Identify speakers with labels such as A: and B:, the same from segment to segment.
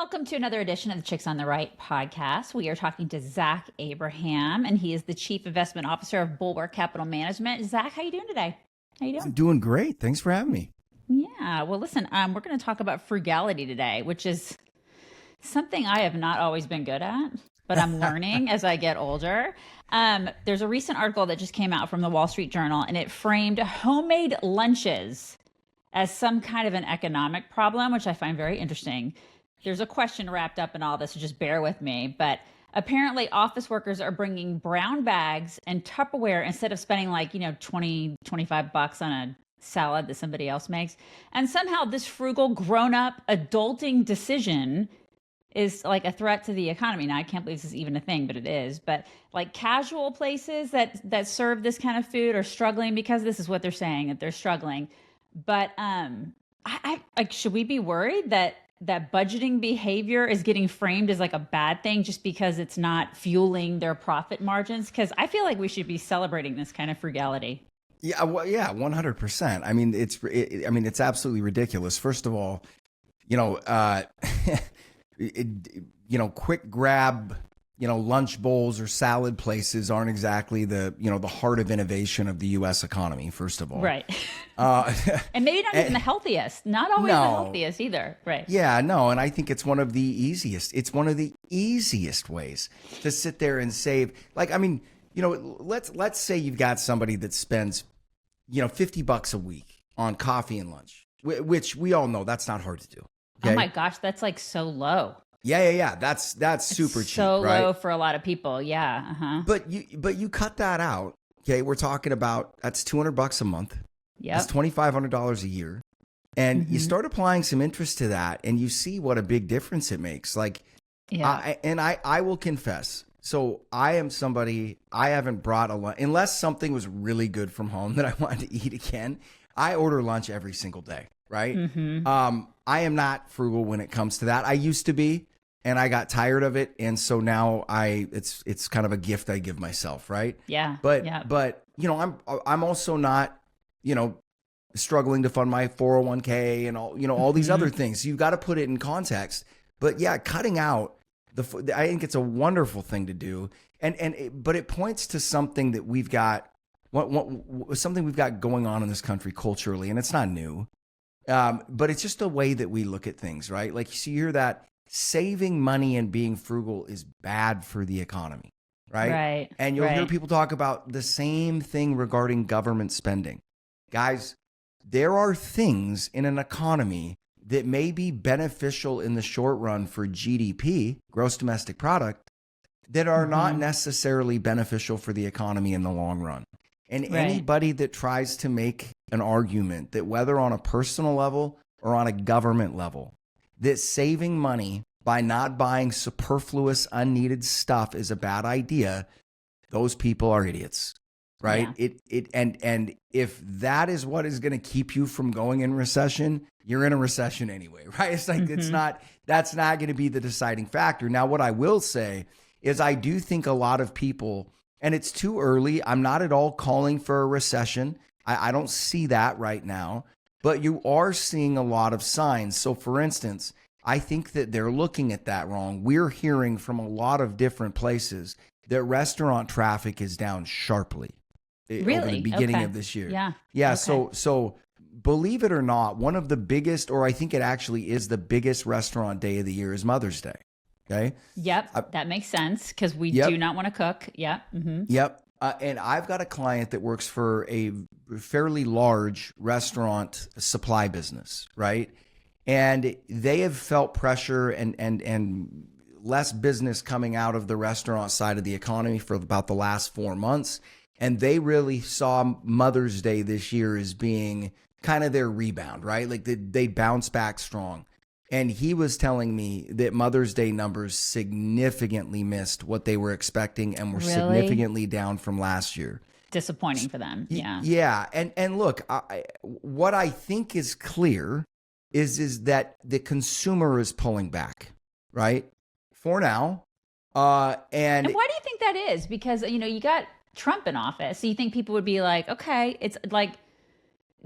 A: Welcome to another edition of the Chicks on the Right podcast. We are talking to Zach Abraham, and he is the Chief Investment Officer of Bulwark Capital Management. Zach, how you doing today? How you
B: I'm
A: doing?
B: doing great. Thanks for having me.
A: Yeah, well, listen, we're going to talk about frugality today, which is something I have not always been good at, but I'm learning as I get older. There's a recent article that just came out from the Wall Street Journal, and it framed homemade lunches as some kind of an economic problem, which I find very interesting. There's a question wrapped up in all this, so just bear with me. But apparently, office workers are bringing brown bags and Tupperware instead of spending 20, 25 bucks on a salad that somebody else makes. And somehow, this frugal, grown up, adulting decision is like a threat to the economy. Now, I can't believe this is even a thing, but it is. But like casual places that serve this kind of food are struggling because this is what they're saying, that they're struggling. But I like, should we be worried that budgeting behavior is getting framed as like a bad thing just because it's not fueling their profit margins? Because I feel like we should be celebrating this kind of frugality.
B: Yeah, well, yeah, 100%. I mean, it's absolutely ridiculous. First of all, quick grab, lunch bowls or salad places aren't exactly the heart of innovation of the U.S. economy. First of all,
A: Right.
B: Uh,
A: And maybe not even the healthiest, not always the
B: no,
A: healthiest either. Right.
B: yeah, no, and I think it's one of the easiest. It's one of the easiest ways to sit there and save. Like, I mean, let's say you've got somebody that spends, $50 a week on coffee and lunch, which we all know that's not hard to do.
A: Oh
B: Okay.
A: my gosh, that's like so low.
B: Yeah. That's super cheap,
A: So
B: right?
A: low for a lot of people. Yeah. Uh-huh.
B: But you cut that out. Okay, we're talking about that's $200 a month.
A: Yep.
B: That's $2,500 a year, and you start applying some interest to that, and you see what a big difference it makes. Like,
A: Yeah.
B: I will confess. So I am somebody, I haven't brought a lunch unless something was really good from home that I wanted to eat again. I order lunch every single day, right? I am not frugal when it comes to that. I used to be, and I got tired of it, and so now it's kind of a gift I give myself, right?
A: Yeah.
B: But
A: Yeah.
B: I'm also not, struggling to fund my 401k and all these other things. So you've got to put it in context. But yeah, cutting out I think it's a wonderful thing to do, but it points to something that we've got, something we've got going on in this country culturally, and it's not new, but it's just a way that we look at things, right? Like, so you hear that saving money and being frugal is bad for the economy, right?
A: Right.
B: And you'll hear
A: Right.
B: people talk about the same thing regarding government spending. Guys, there are things in an economy that may be beneficial in the short run for GDP, gross domestic product, that are not necessarily beneficial for the economy in the long run. And
A: Right.
B: anybody that tries to make an argument that whether on a personal level or on a government level, that saving money by not buying superfluous, unneeded stuff is a bad idea, those people are idiots. Right.
A: Yeah.
B: And if that is what is going to keep you from going in recession, you're in a recession anyway. Right. It's like, that's not going to be the deciding factor. Now, what I will say is I do think a lot of people, and it's too early. I'm not at all calling for a recession. I don't see that right now, but you are seeing a lot of signs. So for instance, I think that they're looking at that wrong. We're hearing from a lot of different places that restaurant traffic is down sharply. Over
A: Really?
B: the beginning
A: Okay.
B: of this year.
A: Yeah.
B: Yeah.
A: Okay.
B: So believe it or not, one of the biggest, or I think it actually is the biggest restaurant day of the year is Mother's Day. Okay.
A: Yep. That makes sense because we
B: Yep.
A: do not want to cook. Yep.
B: Yep. And I've got a client that works for a fairly large restaurant supply business, right? And they have felt pressure and less business coming out of the restaurant side of the economy for about the last 4 months. And they really saw Mother's Day this year as being kind of their rebound, right? Like they bounce back strong. And he was telling me that Mother's Day numbers significantly missed what they were expecting and were
A: Really?
B: significantly down from last year.
A: Disappointing for them. Yeah.
B: Yeah. And look, what I think is clear is that the consumer is pulling back, right? For now. And
A: And why do you think that is? Because, you got Trump in office. So you think people would be like, okay, it's like,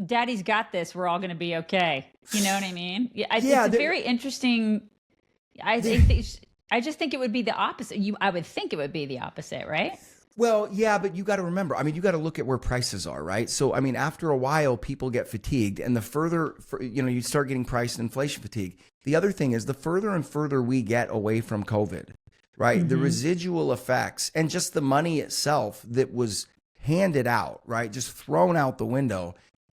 A: daddy's got this. We're all going to be okay. You know what I mean? Yeah. It's a very interesting I think I just think it would be the opposite. I would think it would be the opposite, right?
B: Well, yeah, but you got to remember, I mean, you got to look at where prices are, right? So, I mean, after a while, people get fatigued, and the further, you start getting price and inflation fatigue. The other thing is the further and further we get away from COVID, right? The residual effects and just the money itself that was handed out, right? Just thrown out the window.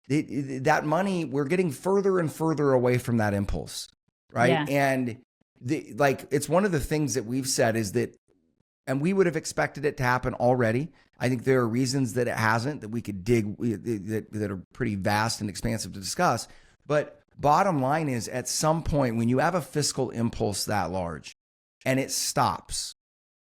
B: That money, we're getting further and further away from that impulse, right?
A: Yeah.
B: And it's one of the things that we've said is that, and we would have expected it to happen already. I think there are reasons that it hasn't that we could dig that are pretty vast and expansive to discuss. But bottom line is, at some point when you have a fiscal impulse that large and it stops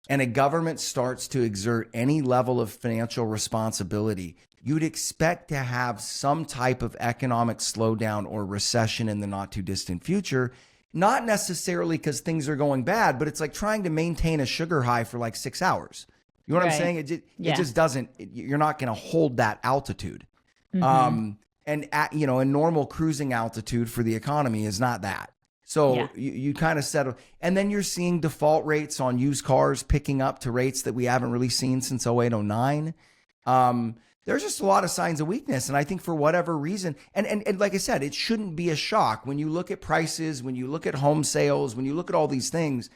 B: and a government starts to exert any level of financial responsibility, you'd expect to have some type of economic slowdown or recession in the not too distant future. Not necessarily because things are going bad, but it's like trying to maintain a sugar high for like 6 hours. You know what I'm saying? It just doesn't, you're not going to hold that altitude. And in normal cruising altitude for the economy is not that. So you kind of settle, and then you're seeing default rates on used cars picking up to rates that we haven't really seen since 08, 09. There's just a lot of signs of weakness. And I think for whatever reason, and like I said, it shouldn't be a shock when you look at prices, when you look at home sales, when you look at all these things.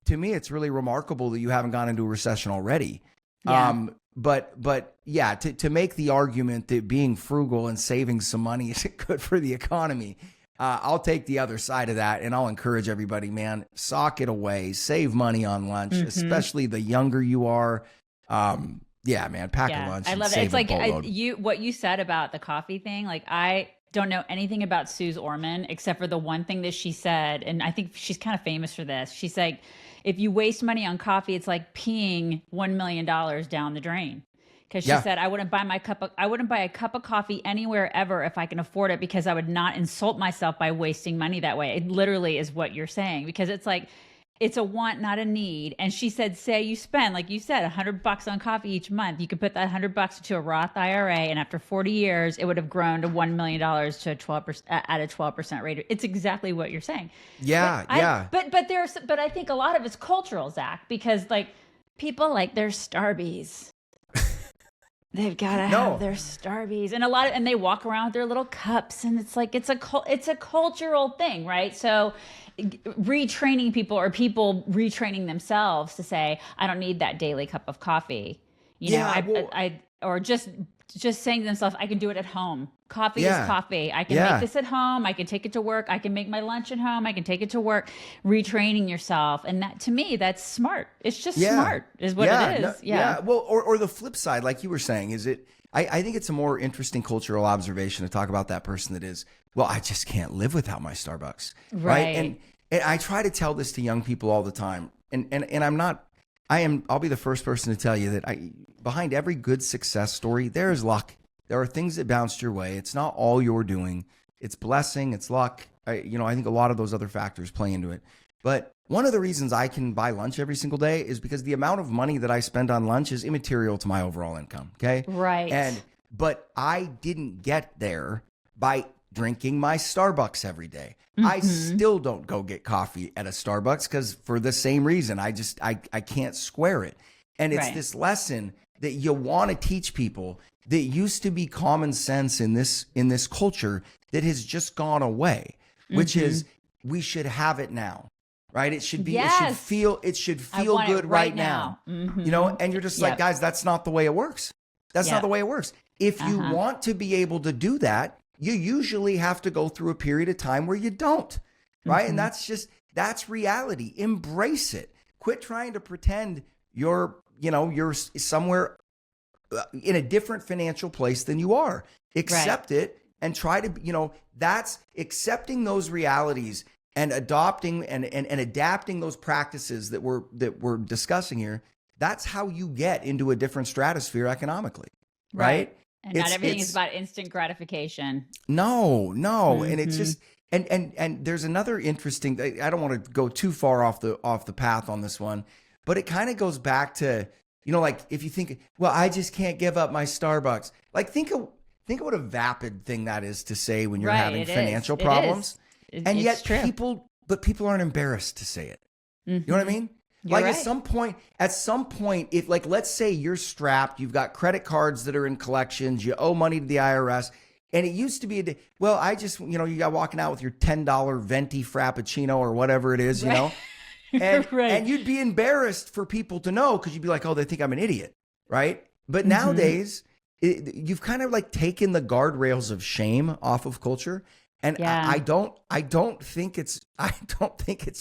B: To me, it's really remarkable that you haven't gone into a recession already.
A: Yeah.
B: But yeah, to make the argument that being frugal and saving some money is good for the economy, I'll take the other side of that, and I'll encourage everybody, man, sock it away, save money on lunch, especially the younger you are. Yeah, man, pack a lunch.
A: I love it. It's like what you said about the coffee thing. Like, I don't know anything about Suze Orman except for the one thing that she said, and I think she's kind of famous for this. She's like, if you waste money on coffee, it's like peeing $1 million down the drain. Because she said, I wouldn't buy a cup of coffee anywhere ever if I can afford it, because I would not insult myself by wasting money that way. It literally is what you're saying, because it's like, it's a want, not a need. And she said, say you spend, like you said, $100 on coffee each month. You could put that $100 into a Roth IRA, and after 40 years, it would have grown to $1 million to a 12% at a 12% rate. It's exactly what you're saying.
B: Yeah,
A: But I think a lot of it's cultural, Zach, because like people like their Starbies. They've got to have their Starbies, and they walk around with their little cups, and it's like it's a cultural thing, right? So retraining people, or people retraining themselves to say, I don't need that daily cup of coffee, or just saying to themselves, I can do it at home. Coffee is coffee. I can make this at home. I can take it to work. I can make my lunch at home. I can take it to work. Retraining yourself. And that, to me, that's smart. It's just smart is what it is.
B: Well, or the flip side, like you were saying, is it, I think it's a more interesting cultural observation to talk about that person that is, well, I just can't live without my Starbucks. Right. And I try to tell this to young people all the time. And I'll be the first person to tell you that behind every good success story, there is luck. There are things that bounced your way. It's not all you're doing. It's blessing. It's luck. I think a lot of those other factors play into it. But one of the reasons I can buy lunch every single day is because the amount of money that I spend on lunch is immaterial to my overall income. Okay.
A: Right.
B: But I didn't get there by drinking my Starbucks every day. I still don't go get coffee at a Starbucks because for the same reason, I can't square it. And it's this lesson that you want to teach people that used to be common sense in this culture that has just gone away, which is we should have it now, right? It should be, it should feel good right now, and you're just like, guys, that's not the way it works. That's not the way it works. If you want to be able to do that, you usually have to go through a period of time where you don't, right? And that's reality. Embrace it. Quit trying to pretend you're somewhere in a different financial place than you are. Accept it and try to, that's accepting those realities and adopting and adapting those practices that we're discussing here. That's how you get into a different stratosphere economically, right?
A: And not everything is about instant gratification.
B: No. And it's just, and there's another interesting, I don't want to go too far off the path on this one, but it kind of goes back to, like if you think, well, I just can't give up my Starbucks. Like think of what a vapid thing that is to say when you're having financial problems. And yet but people aren't embarrassed to say it.
A: Mm-hmm.
B: You know what I mean?
A: You're
B: Like
A: right.
B: at some point, if like, let's say you're strapped, you've got credit cards that are in collections, you owe money to the IRS. And it used to be, I just, you got walking out with your $10 venti frappuccino or whatever it is, you know, and,
A: Right.
B: and you'd be embarrassed for people to know, because you'd be like, oh, they think I'm an idiot. Right. But nowadays, you've kind of like taken the guardrails of shame off of culture. And I don't think it's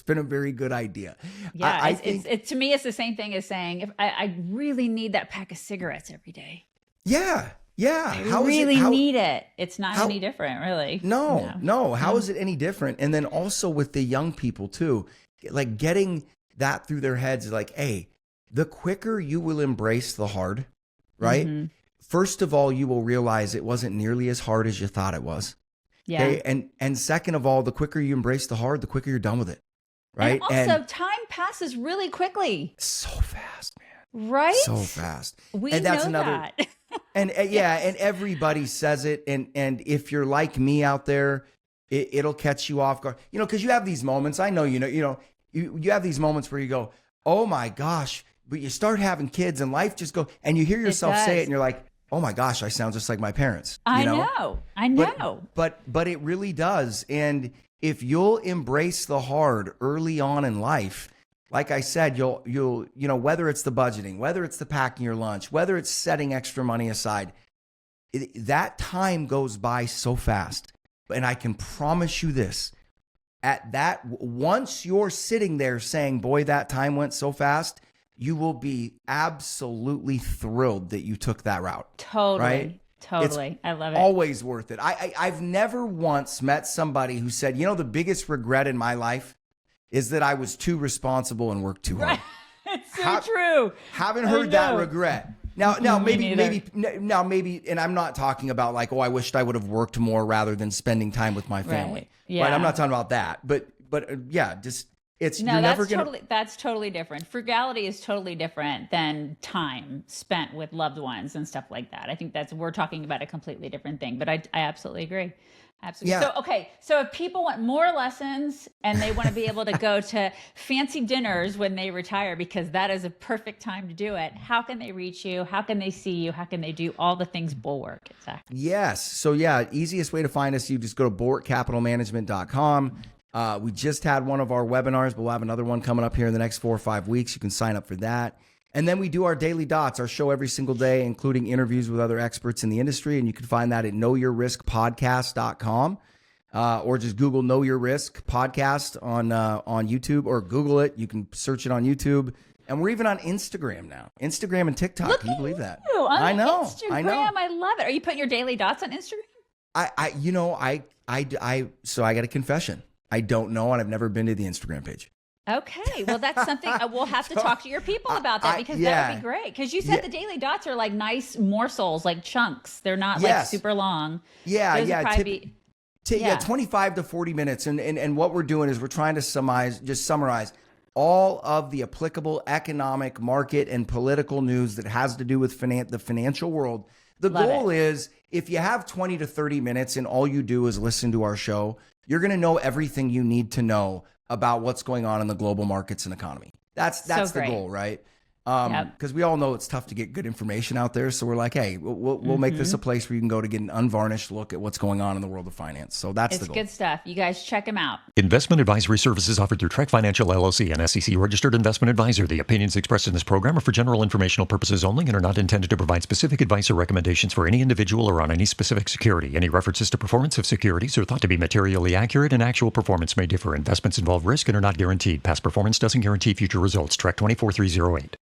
B: been a very good idea.
A: Yeah.
B: I think,
A: to me, it's the same thing as saying, if I really need that pack of cigarettes every day.
B: yeah.
A: I really need it. It's not any different, really.
B: No. How is it any different? And then also with the young people too, like getting that through their heads, like, hey, the quicker you will embrace the hard, right?
A: Mm-hmm.
B: First of all, you will realize it wasn't nearly as hard as you thought it was.
A: Yeah.
B: Okay? And second of all, the quicker you embrace the hard, the quicker you're done with it. Right.
A: And also, time passes really quickly.
B: So fast, man.
A: Right?
B: So fast.
A: We
B: and that's
A: know
B: another,
A: that.
B: and and everybody says it. And if you're like me out there, it'll catch you off guard. Because you have these moments. I know, you have these moments where you go, oh my gosh, but you start having kids and life just go, and you hear yourself say it and you're like, oh my gosh, I sound just like my parents.
A: I know.
B: But it really does. And if you'll embrace the hard early on in life, like I said, you'll whether it's the budgeting, whether it's the packing your lunch, whether it's setting extra money aside, that time goes by so fast. And I can promise you this, once you're sitting there saying, boy, that time went so fast, you will be absolutely thrilled that you took that route.
A: Totally.
B: Right?
A: Totally. I love it.
B: Always worth it. I've never once met somebody who said, the biggest regret in my life is that I was too responsible and worked too hard.
A: It's so true.
B: Haven't heard that regret. Now maybe, and I'm not talking about like, oh, I wished I would have worked more rather than spending time with my family.
A: Right. Yeah.
B: Right? I'm not talking about that, but just it's
A: no,
B: you're
A: that's
B: never gonna.
A: That's totally different. Frugality is totally different than time spent with loved ones and stuff like that. I think we're talking about a completely different thing. But I absolutely agree. Absolutely.
B: Yeah.
A: So if people want more lessons and they want to be able to go to fancy dinners when they retire, because that is a perfect time to do it, how can they reach you? How can they see you? How can they do all the things Bulwark? Exactly.
B: Yes. So easiest way to find us, you just go to bulwarkcapitalmanagement.com. We just had one of our webinars, but we'll have another one coming up here in the next 4 or 5 weeks. You can sign up for that. And then we do our daily dots, our show every single day, including interviews with other experts in the industry. And you can find that at knowyourriskpodcast.com, or just Google Know Your Risk Podcast on YouTube, or Google it. You can search it on YouTube. And we're even on Instagram now. Instagram and TikTok. Can you believe that?
A: I know.
B: Instagram,
A: I love it. Are you putting your daily dots on Instagram?
B: So I got a confession. I don't know, and I've never been to the Instagram page.
A: Okay, well, that's something we'll have to talk to your people about that, because that would be great. Because you said the daily dots are like nice morsels, like chunks. They're not like super long.
B: Yeah,
A: Those would probably be
B: 25 to 40 minutes. And what we're doing is we're trying to summarize all of the applicable economic, market, and political news that has to do with the financial world. The goal is, if you have 20 to 30 minutes and all you do is listen to our show, you're going to know everything you need to know about what's going on in the global markets and economy. That's the goal, right? Because we all know it's tough to get good information out there. So we're like, hey, we'll make this a place where you can go to get an unvarnished look at what's going on in the world of finance. So that's the goal.
A: It's good stuff. You guys check them out.
C: Investment advisory services offered through Trek Financial LLC, an SEC registered investment advisor. The opinions expressed in this program are for general informational purposes only and are not intended to provide specific advice or recommendations for any individual or on any specific security. Any references to performance of securities are thought to be materially accurate, and actual performance may differ. Investments involve risk and are not guaranteed. Past performance doesn't guarantee future results. Trek 24308.